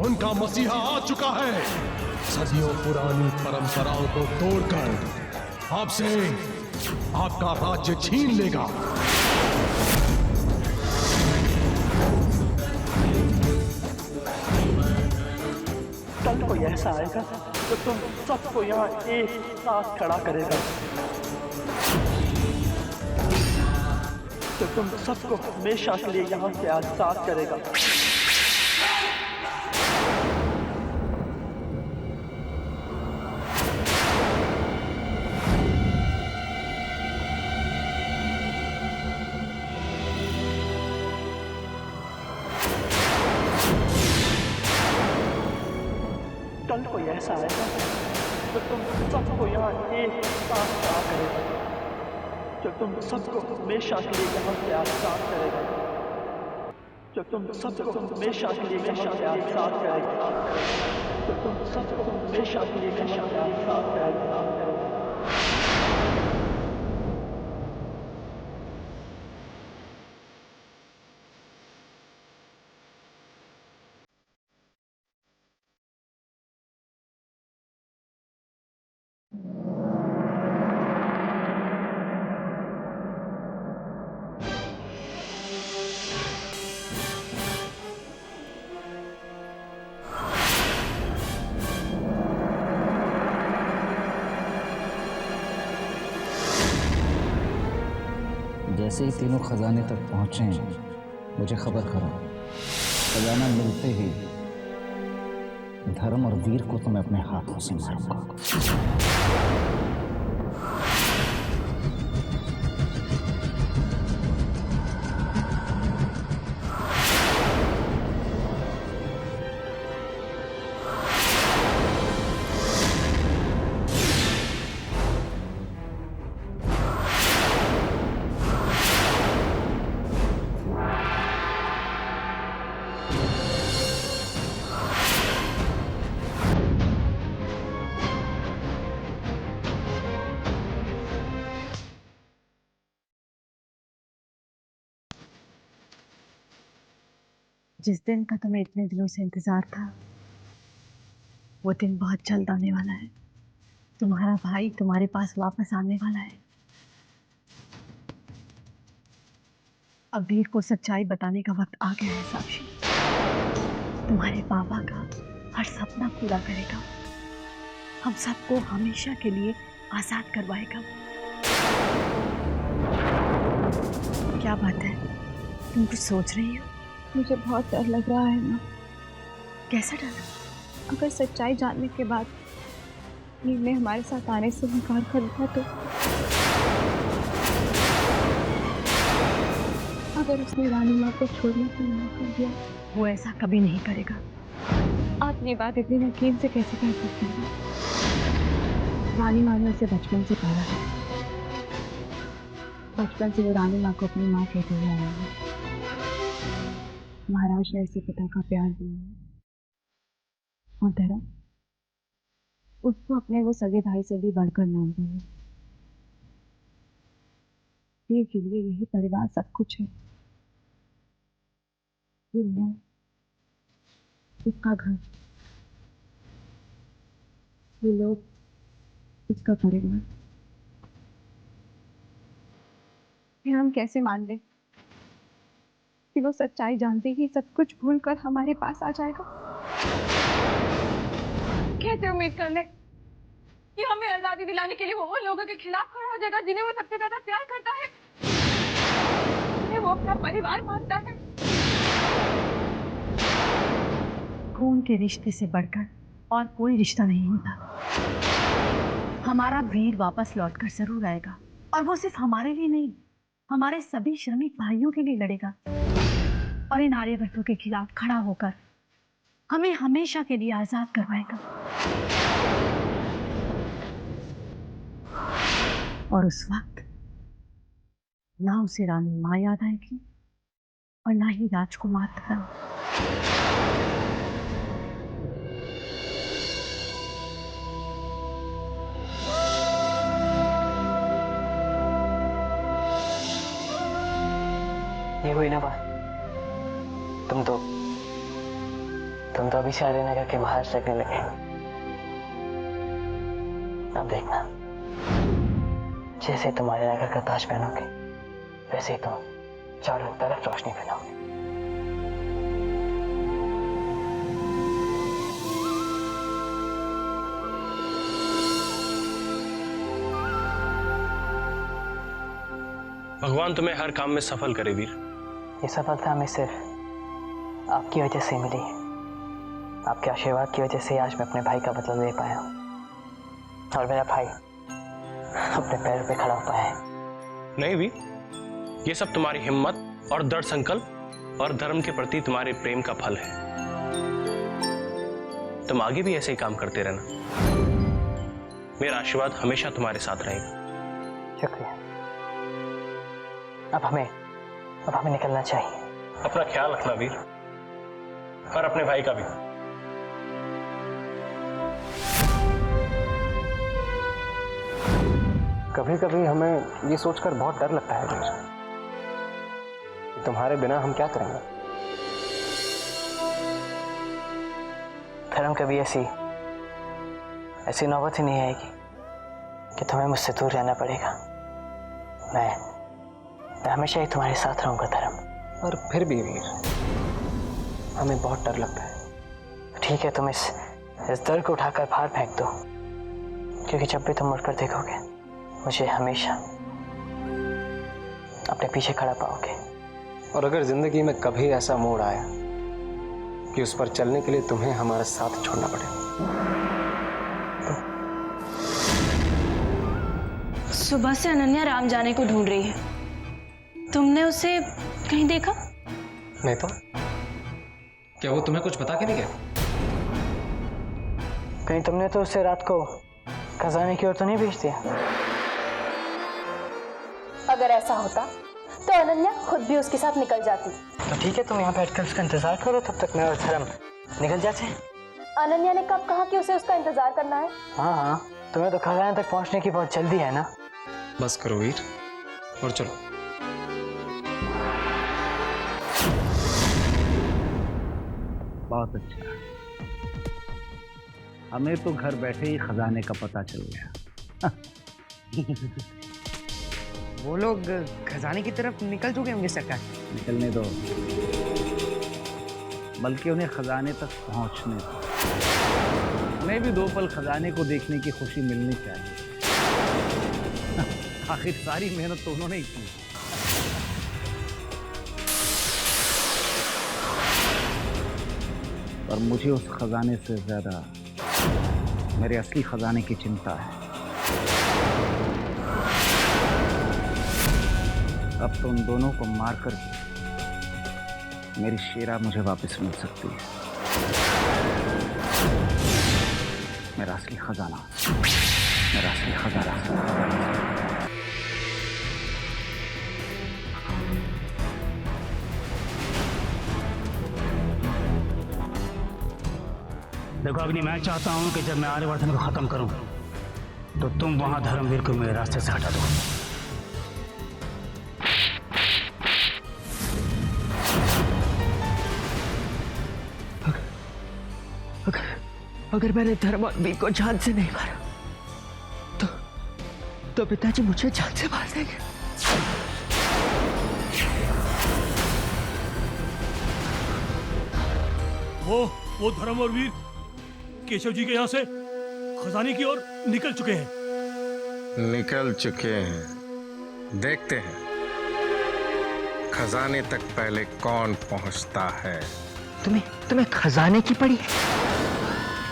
उनका मसीहा आ चुका है। सदियों पुरानी परंपराओं को तोड़कर आपसे आपका राज्य छीन लेगा। कल कोई ऐसा आएगा तो तुम सबको यहाँ एक साथ खड़ा करेगा, तो तुम सबको हमेशा के लिए यहाँ से आजाद करेगा। कल कोई ऐसा आएगा तो तुम सबको यहाँ एक साथ खड़ा करेगा, जो तुम सबको हमेशा के लिए यहाँ से आजाद करेगा, जो तुम सबको हमेशा के लिए यहाँ से आजाद करेगा, जो तुम सबको हमेशा के लिए यहाँ से आजाद करेगा। जैसे ही तीनों खजाने तक पहुंचे मुझे खबर करो। खजाना मिलते ही धर्म और वीर को तो मैं अपने हाथों से मारूंगा। जिस दिन का तुम्हें इतने दिनों से इंतजार था, वो दिन बहुत जल्द आने वाला है। तुम्हारा भाई तुम्हारे पास वापस आने वाला है। अब वीर को सच्चाई बताने का वक्त आ गया है साक्षी। तुम्हारे पापा का हर सपना पूरा करेगा, हम सबको हमेशा के लिए आजाद करवाएगा। क्या बात है, तुम कुछ सोच रही हो? मुझे बहुत डर लग रहा है माँ। कैसा डर? अगर सच्चाई जानने के बाद वीर ने हमारे साथ आने से इनकार कर दिया तो, अगर उसने रानी माँ को छोड़ने से मना कर दिया, वो ऐसा कभी नहीं करेगा। आप ये बात इतने यकीन से कैसे कह सकते हैं? रानी माँ ने उसे बचपन से पाला है। बचपन से वो रानी माँ को अपनी माँ कहते हुए आया है। महाराज ने उसे पिता का प्यार दिया और धर्म उसको अपने वो सगे भाई से भी बढ़कर मानते हैं। वीर के लिए यही परिवार सब कुछ है। उसका घर, ये लोग, उसका परिवार। फिर हम कैसे मान लें कि वो सच्चाई जानते ही सब कुछ भूलकर हमारे पास आ जाएगा? कैसे उम्मीद कर ले कि हमें आजादी दिलाने के लिए वो उन लोगों के खिलाफ खड़ा हो जाएगा जिन्हें वो सबसे ज्यादा प्यार करता है, जिन्हें वो अपना परिवार मानता है। खून के रिश्ते से बढ़कर और कोई रिश्ता नहीं होता। हमारा वीर वापस लौटकर जरूर आएगा, और वो सिर्फ हमारे लिए नहीं, हमारे सभी श्रमिक भाइयों के लिए लड़ेगा और इन आर्यभट्टों के खिलाफ खड़ा होकर हमें हमेशा के लिए आजाद करवाएगा। और उस वक्त ना उसे रानी माँ याद आएगी और ना ही राजकुमार धर्म। ये हुई ना बात, तुम तो तुम तो अभी से अरेना करके बाहर लगने लगे। अब देखना, जैसे तुम अरेना का ताज पहनोगे वैसे ही तुम चारों तरफ रोशनी फैलाओगे। भगवान तुम्हें हर काम में सफल करे वीर। ये सफलता हमें सिर्फ आपकी वजह से मिली है। आपके आशीर्वाद की वजह से आज मैं अपने भाई का बदला ले पाया हूँ और मेरा भाई अपने पैरों पे खड़ा हो पाया है। नहीं वीर, ये सब तुम्हारी हिम्मत और दृढ़ संकल्प और धर्म के प्रति तुम्हारे प्रेम का फल है। तुम आगे भी ऐसे ही काम करते रहना। मेरा आशीर्वाद हमेशा तुम्हारे साथ रहेगा। शुक्रिया। अब हमें निकलना चाहिए। अपना ख्याल रखना वीर, और अपने भाई का भी। कभी कभी हमें ये सोचकर बहुत डर लगता है वीर, तुम्हारे बिना हम क्या करेंगे। फिर हम कभी ऐसी नौबत ही नहीं आएगी कि तुम्हें मुझसे दूर रहना पड़ेगा। मैं हमेशा ही तुम्हारे साथ रहूंगा धर्म। और फिर भी वीर, हमें बहुत डर लगता है। ठीक है, तुम इस डर को उठाकर बाहर फेंक दो, क्योंकि जब भी तुम मुड़कर देखोगे मुझे हमेशा अपने पीछे खड़ा पाओगे। और अगर जिंदगी में कभी ऐसा मोड़ आया कि उस पर चलने के लिए तुम्हें हमारा साथ छोड़ना पड़े तो? सुबह से अनन्या राम जाने को ढूंढ रही है। तुमने उसे कहीं देखा? नहीं तो क्या वो तुम्हें कुछ बता के नहीं गया? कहीं तुमने तो उसे रात को खजाने की ओर तो नहीं भेज दिया? अगर ऐसा होता तो अनन्या खुद भी उसके साथ निकल जाती। तो ठीक है, तुम यहाँ बैठकर उसका इंतजार करो, तब तक मैं और धर्म निकल जाते हैं। अनन्या ने कब कहा कि उसे उसका इंतजार करना है? हाँ, तुम्हें तो खजाने तक पहुँचने की बहुत जल्दी है ना। बस करो वीर और चलो। बहुत अच्छा, हमें तो घर बैठे ही खजाने का पता चल गया। वो लोग खजाने की तरफ निकल चुके होंगे सरकार। निकलने दो, बल्कि उन्हें खजाने तक पहुंचने दो। हमें भी 2 पल खजाने को देखने की खुशी मिलनी चाहिए। आखिर सारी मेहनत तो उन्होंने ही की। और मुझे उस खजाने से ज्यादा मेरे असली खजाने की चिंता है। अब तो उन दोनों को मारकर मेरी शेरा मुझे वापस मिल सकती है। मेरा असली खजाना, मेरा असली खजाना। देखो अग्नि, मैं चाहता हूं कि जब मैं आर्यवर्धन को खत्म करूं तो तुम वहां धर्मवीर को मेरे रास्ते से हटा दो। अगर मैंने धर्मवीर को जान से नहीं मारा तो पिताजी मुझे जान से मार देंगे। वो धर्म और वीर केशव जी के यहाँ से खजाने की ओर निकल चुके हैं। निकल चुके हैं, देखते हैं खजाने तक पहले कौन पहुंचता है। तुम्हें खजाने की पड़ी है?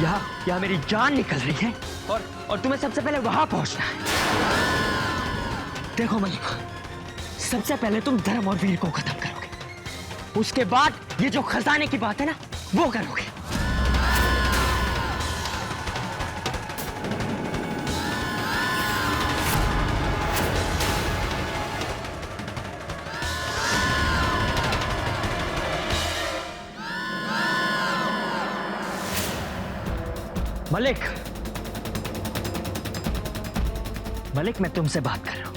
यहाँ मेरी जान निकल रही है और तुम्हें सबसे पहले वहां पहुंचना है। देखो मलिक, सबसे पहले तुम धर्म और वीर को खत्म करोगे, उसके बाद ये जो खजाने की बात है ना वो करोगे। मलिक, मैं तुमसे बात कर रहा हूं।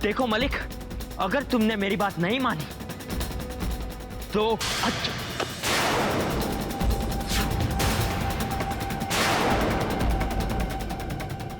देखो मलिक, अगर तुमने मेरी बात नहीं मानी तो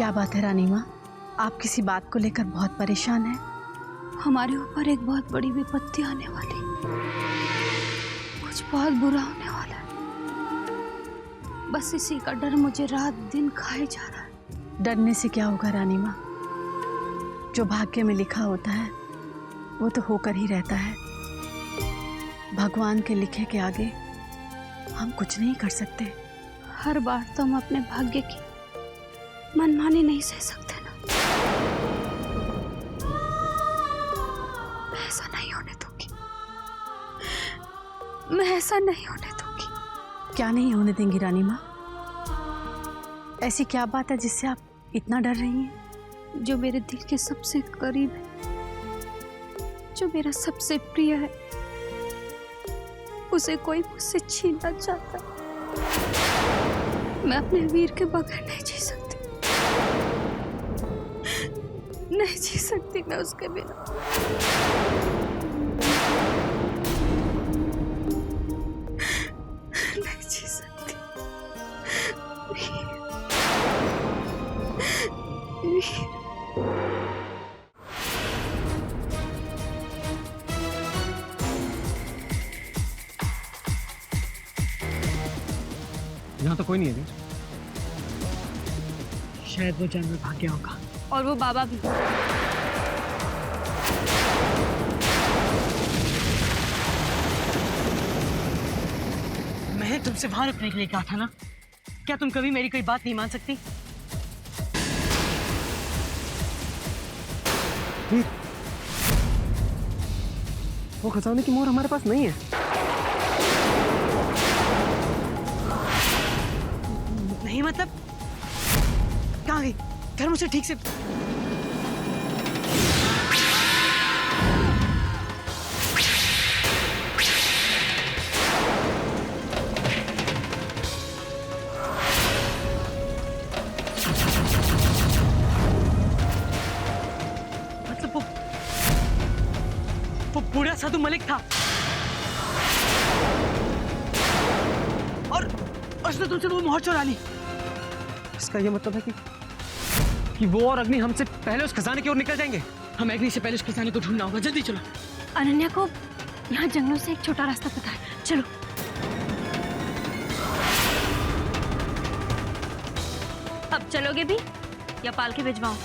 क्या बात है रानी माँ, आप किसी बात को लेकर बहुत परेशान हैं? हमारे ऊपर एक बहुत बड़ी विपत्ति आने वाली, कुछ बहुत बुरा होने वाला है। बस इसी का डर मुझे रात दिन खाए जा रहा है। डरने से क्या होगा रानी माँ, जो भाग्य में लिखा होता है वो तो होकर ही रहता है। भगवान के लिखे के आगे हम कुछ नहीं कर सकते। हर बार तो हम अपने भाग्य की मनमानी नहीं सह सकते ना। मैं ऐसा नहीं होने दूंगी, मैं ऐसा नहीं होने दूंगी। क्या नहीं होने देंगी रानी माँ? ऐसी क्या बात है जिससे आप इतना डर रही हैं? जो मेरे दिल के सबसे करीब है, जो मेरा सबसे प्रिय है, उसे कोई मुझसे छीनना चाहता है। मैं अपने वीर के बगैर नहीं जी सकती, नहीं जी सकती मैं उसके बिना। नहीं जी सकती। वीर, वीर। यहाँ तो कोई नहीं है वीर। शायद वो जानवर भाग गया होगा। और वो बाबा भी। मैंने तुमसे वहां रुकने के लिए कहा था ना, क्या तुम कभी मेरी कोई बात नहीं मान सकती? वीर, वो खजाने की मोहर हमारे पास नहीं है। नहीं मतलब कहाँ गई? घर मुझे ठीक से। मतलब वो बूढ़ा साधु मलिक था और उसने तुमसे वो मोहर चुरा ली। इसका ये मतलब है कि वो और अग्नि हमसे पहले उस खजाने की ओर निकल जाएंगे। हमें अग्नि से पहले उस खजाने को ढूंढना होगा। जल्दी चलो। अनन्या को यहाँ जंगलों से एक छोटा रास्ता पता है, चलो। अब चलोगे भी या पाल के भिजवाऊं?